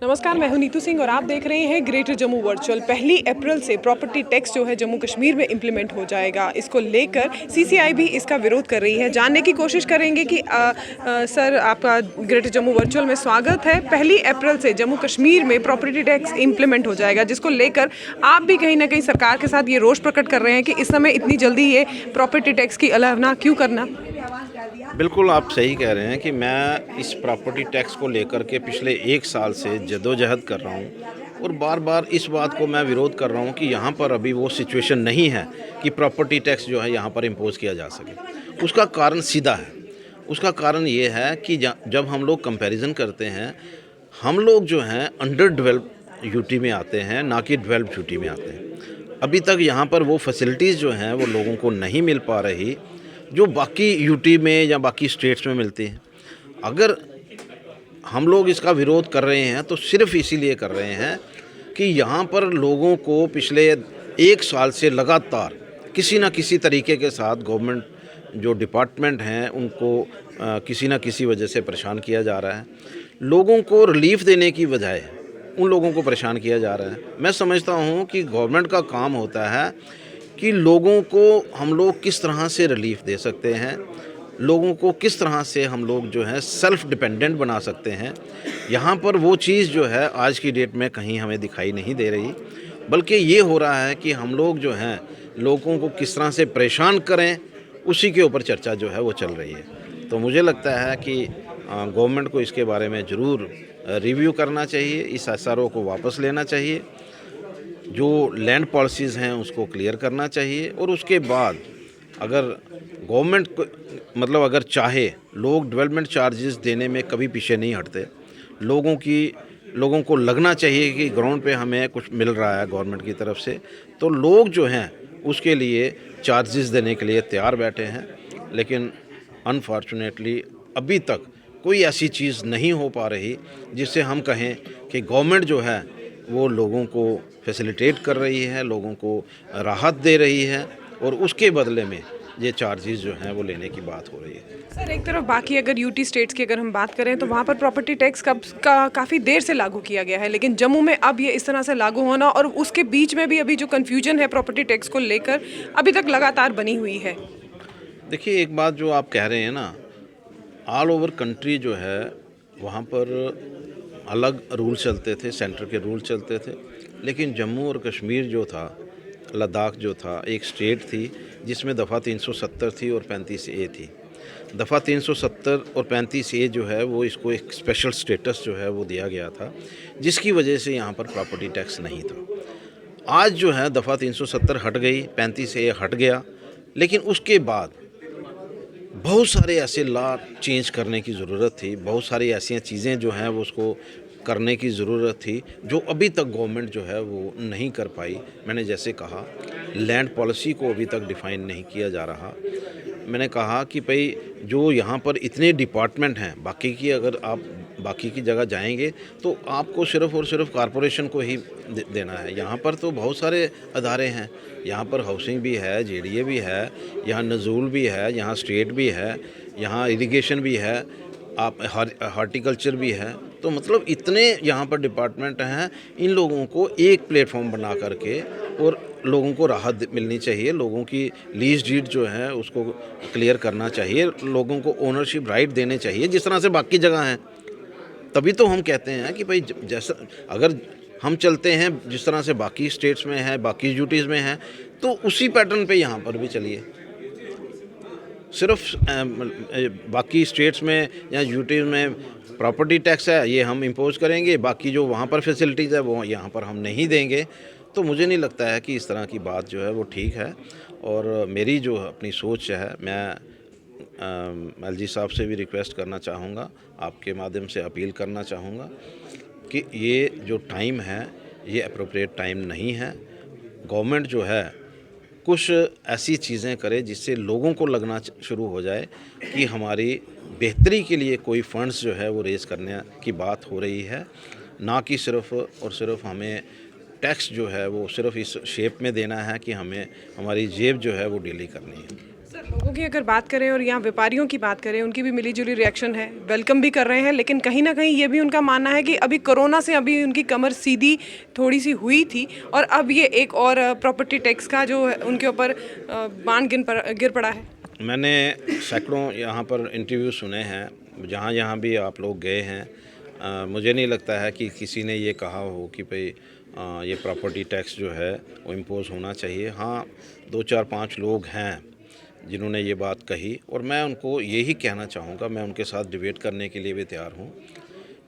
नमस्कार, मैं हूं नीतू सिंह और आप देख रहे हैं ग्रेटर जम्मू वर्चुअल। 1 अप्रैल से प्रॉपर्टी टैक्स जो है जम्मू कश्मीर में इम्प्लीमेंट हो जाएगा। इसको लेकर सीसीआई भी इसका विरोध कर रही है। जानने की कोशिश करेंगे कि सर, आपका ग्रेटर जम्मू वर्चुअल में स्वागत है। 1 अप्रैल से जम्मू कश्मीर में प्रॉपर्टी टैक्स इम्प्लीमेंट हो जाएगा, जिसको लेकर आप भी कहीं ना कहीं सरकार के साथ ये रोष प्रकट कर रहे हैं कि इस समय इतनी जल्दी ये प्रॉपर्टी टैक्स की अवहेलना क्यों करना। बिल्कुल, आप सही कह रहे हैं कि मैं इस प्रॉपर्टी टैक्स को लेकर के पिछले 1 साल से जद्दोजहद कर रहा हूँ और बार बार इस बात को मैं विरोध कर रहा हूँ कि यहाँ पर अभी वो सिचुएशन नहीं है कि प्रॉपर्टी टैक्स जो है यहाँ पर इम्पोज़ किया जा सके। उसका कारण सीधा है। उसका कारण ये है कि जब हम लोग कंपैरिजन करते हैं, हम लोग जो हैं अंडर डेवलप्ड यूटी में आते हैं, ना कि डेवलप्ड यूटी में आते हैं। अभी तक यहाँ पर वो फैसिलिटीज़ जो हैं वो लोगों को नहीं मिल पा रही जो बाकी यूटी में या बाकी स्टेट्स में मिलती हैं। अगर हम लोग इसका विरोध कर रहे हैं तो सिर्फ इसीलिए कर रहे हैं कि यहाँ पर लोगों को पिछले 1 साल से लगातार किसी न किसी तरीके के साथ गवर्नमेंट जो डिपार्टमेंट हैं उनको किसी न किसी वजह से परेशान किया जा रहा है। लोगों को रिलीफ देने की बजाय उन लोगों को परेशान किया जा रहा है। मैं समझता हूँ कि गवर्नमेंट का काम होता है कि लोगों को हम लोग किस तरह से रिलीफ दे सकते हैं, लोगों को किस तरह से हम लोग जो है सेल्फ डिपेंडेंट बना सकते हैं। यहाँ पर वो चीज़ जो है आज की डेट में कहीं हमें दिखाई नहीं दे रही, बल्कि ये हो रहा है कि हम लोग जो हैं लोगों को किस तरह से परेशान करें, उसी के ऊपर चर्चा जो है वो चल रही है। तो मुझे लगता है कि गवर्नमेंट को इसके बारे में ज़रूर रिव्यू करना चाहिए, इस एसआरओ को वापस लेना चाहिए, जो लैंड पॉलिसीज़ हैं उसको क्लियर करना चाहिए और उसके बाद अगर गवर्नमेंट को मतलब अगर चाहे, लोग डेवलपमेंट चार्जेस देने में कभी पीछे नहीं हटते। लोगों को लगना चाहिए कि ग्राउंड पे हमें कुछ मिल रहा है गवर्नमेंट की तरफ से, तो लोग जो हैं उसके लिए चार्जेस देने के लिए तैयार बैठे हैं। लेकिन अनफॉर्चुनेटली अभी तक कोई ऐसी चीज़ नहीं हो पा रही जिससे हम कहें कि गवर्नमेंट जो है वो लोगों को फैसिलिटेट कर रही है, लोगों को राहत दे रही है और उसके बदले में ये चार्जेस जो हैं वो लेने की बात हो रही है। सर, एक तरफ बाकी अगर यूटी स्टेट्स की अगर हम बात करें तो वहाँ पर प्रॉपर्टी टैक्स काफ़ी देर से लागू किया गया है, लेकिन जम्मू में अब ये इस तरह से लागू होना और उसके बीच में भी अभी जो कन्फ्यूजन है प्रॉपर्टी टैक्स को लेकर अभी तक लगातार बनी हुई है। देखिए, एक बात जो आप कह रहे हैं ना, ऑल ओवर कंट्री जो है वहाँ पर अलग रूल चलते थे, सेंटर के रूल चलते थे, लेकिन जम्मू और कश्मीर जो था, लद्दाख जो था, एक स्टेट थी जिसमें दफ़ा 370 थी और 35A थी। दफ़ा 370 और 35A जो है वो इसको एक स्पेशल स्टेटस जो है वो दिया गया था, जिसकी वजह से यहाँ पर प्रॉपर्टी टैक्स नहीं था। आज जो है दफ़ा 370 हट गई, 35A हट गया, लेकिन उसके बाद बहुत सारे ऐसे लॉ चेंज करने की ज़रूरत थी, बहुत सारी ऐसी चीज़ें जो हैं वो उसको करने की ज़रूरत थी, जो अभी तक गवर्नमेंट जो है वो नहीं कर पाई। मैंने जैसे कहा, लैंड पॉलिसी को अभी तक डिफ़ाइन नहीं किया जा रहा। मैंने कहा कि भाई जो यहाँ पर इतने डिपार्टमेंट हैं, बाकी की अगर आप बाकी की जगह जाएंगे तो आपको सिर्फ़ और सिर्फ कॉरपोरेशन को ही देना है। यहाँ पर तो बहुत सारे अदारे हैं, यहाँ पर हाउसिंग भी है, जेडीए भी है, यहाँ नज़ूल भी है, यहाँ स्टेट भी है, यहाँ इरिगेशन भी है, आप हार्टिकल्चर भी है। तो मतलब इतने यहाँ पर डिपार्टमेंट हैं, इन लोगों को एक प्लेटफॉर्म बना करके और लोगों को राहत मिलनी चाहिए, लोगों की लीज डीड जो है उसको क्लियर करना चाहिए, लोगों को ओनरशिप राइट देने चाहिए जिस तरह से बाकी जगह हैं। तभी तो हम कहते हैं कि भाई जैसा अगर हम चलते हैं जिस तरह से बाकी स्टेट्स में है, बाकी यूटीज़ में है, तो उसी पैटर्न पे यहाँ पर भी चलिए। सिर्फ बाकी स्टेट्स में या यूटीज़ में प्रॉपर्टी टैक्स है, ये हम इम्पोज करेंगे, बाकी जो वहाँ पर फैसिलिटीज़ है वो यहाँ पर हम नहीं देंगे। तो मुझे नहीं लगता है कि इस तरह की बात जो है वो ठीक है। और मेरी जो अपनी सोच है, मैं एलजी साहब से भी रिक्वेस्ट करना चाहूँगा, आपके माध्यम से अपील करना चाहूँगा कि ये जो टाइम है ये अप्रोप्रिएट टाइम नहीं है। गवर्नमेंट जो है कुछ ऐसी चीज़ें करे जिससे लोगों को लगना शुरू हो जाए कि हमारी बेहतरी के लिए कोई फंड्स जो है वो रेज़ करने की बात हो रही है, ना कि सिर्फ़ और सिर्फ हमें टैक्स जो है वो सिर्फ इस शेप में देना है कि हमें हमारी जेब जो है वो डीली करनी है। सर, लोगों की अगर बात करें और यहाँ व्यापारियों की बात करें, उनकी भी मिली-जुली रिएक्शन है, वेलकम भी कर रहे हैं, लेकिन कहीं न कहीं ये भी उनका मानना है कि अभी कोरोना से अभी उनकी कमर सीधी थोड़ी-सी हुई थी और अब ये एक और प्रॉपर्टी टैक्स का जो है उनके ऊपर बाण गिर पड़ा है। मैंने सैकड़ों यहाँ पर इंटरव्यू सुने हैं, जहाँ जहाँ भी आप लोग गए हैं, मुझे नहीं लगता है कि किसी ने ये कहा हो कि भाई ये प्रॉपर्टी टैक्स जो है वो इम्पोज़ होना चाहिए। हाँ, 2 4 5 लोग हैं जिन्होंने ये बात कही और मैं उनको यही कहना चाहूँगा, मैं उनके साथ डिबेट करने के लिए भी तैयार हूँ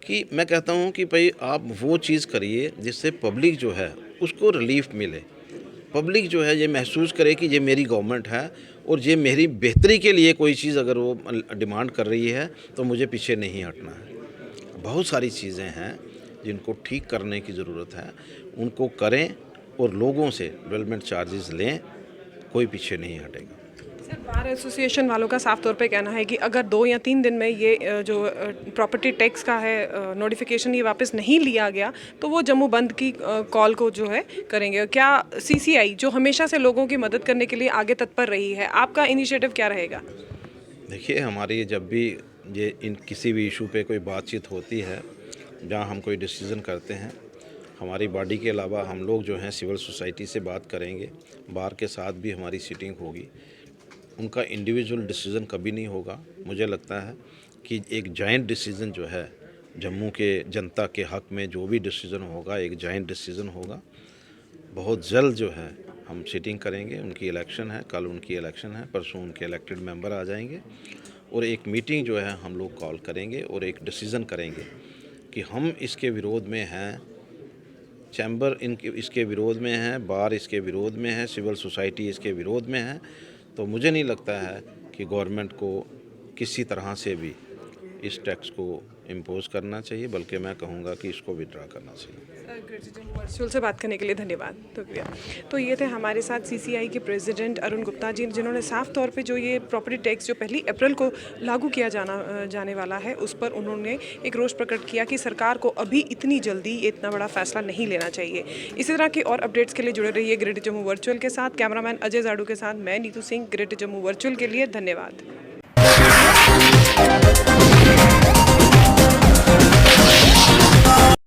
कि मैं कहता हूँ कि भाई आप वो चीज़ करिए जिससे पब्लिक जो है उसको रिलीफ मिले। पब्लिक जो है ये महसूस करे कि ये मेरी गवर्नमेंट है और ये मेरी बेहतरी के लिए कोई चीज़ अगर वो डिमांड कर रही है तो मुझे पीछे नहीं हटना है। बहुत सारी चीज़ें हैं जिनको ठीक करने की ज़रूरत है, उनको करें और लोगों से डेवलपमेंट चार्जेस लें, कोई पीछे नहीं हटेगा। सर, बार एसोसिएशन वालों का साफ तौर पे कहना है कि अगर 2 या 3 दिन में ये जो प्रॉपर्टी टैक्स का है नोटिफिकेशन ये वापस नहीं लिया गया तो वो जम्मू बंद की कॉल को जो है करेंगे। क्या सीसीआई जो हमेशा से लोगों की मदद करने के लिए आगे तत्पर रही है, आपका इनिशिएटिव क्या रहेगा? देखिए, हमारी जब भी ये इन किसी भी इशू पे कोई बातचीत होती है, जहाँ हम कोई डिसीज़न करते हैं, हमारी बॉडी के अलावा हम लोग जो हैं सिविल सोसाइटी से बात करेंगे, बार के साथ भी हमारी सीटिंग होगी। उनका इंडिविजुअल डिसीज़न कभी नहीं होगा। मुझे लगता है कि एक जॉइंट डिसीज़न जो है जम्मू के जनता के हक़ में जो भी डिसीज़न होगा एक जॉइंट डिसीज़न होगा। बहुत जल्द जो है हम सीटिंग करेंगे, उनकी इलेक्शन है, कल उनकी इलेक्शन है, परसों उनके इलेक्टेड मेंबर आ जाएंगे और एक मीटिंग जो है हम लोग कॉल करेंगे और एक डिसीज़न करेंगे कि हम इसके विरोध में हैं, चैम्बर इसके विरोध में है, बार इसके विरोध में है, सिविल सोसाइटी इसके विरोध में है। तो मुझे नहीं लगता है कि गवर्नमेंट को किसी तरह से भी इस टैक्स को इम्पोज करना चाहिए, बल्कि मैं कहूँगा कि इसको विड्रा करना चाहिए। ग्रेटर जम्मू वर्चुअल से बात करने के लिए धन्यवाद। शुक्रिया। तो ये थे हमारे साथ सीसीआई के प्रेसिडेंट अरुण गुप्ता जी, जिन्होंने साफ तौर पे जो ये प्रॉपर्टी टैक्स जो 1 अप्रैल को लागू किया जाने वाला है उस पर उन्होंने एक रोष प्रकट किया कि सरकार को अभी इतनी जल्दी ये इतना बड़ा फैसला नहीं लेना चाहिए। इसी तरह के और अपडेट्स के लिए जुड़े रहिए ग्रेटर जम्मू वर्चुअल के साथ। कैमरामैन अजय जाड़ू के साथ मैं नीतू सिंह, ग्रेटर जम्मू वर्चुअल के लिए धन्यवाद।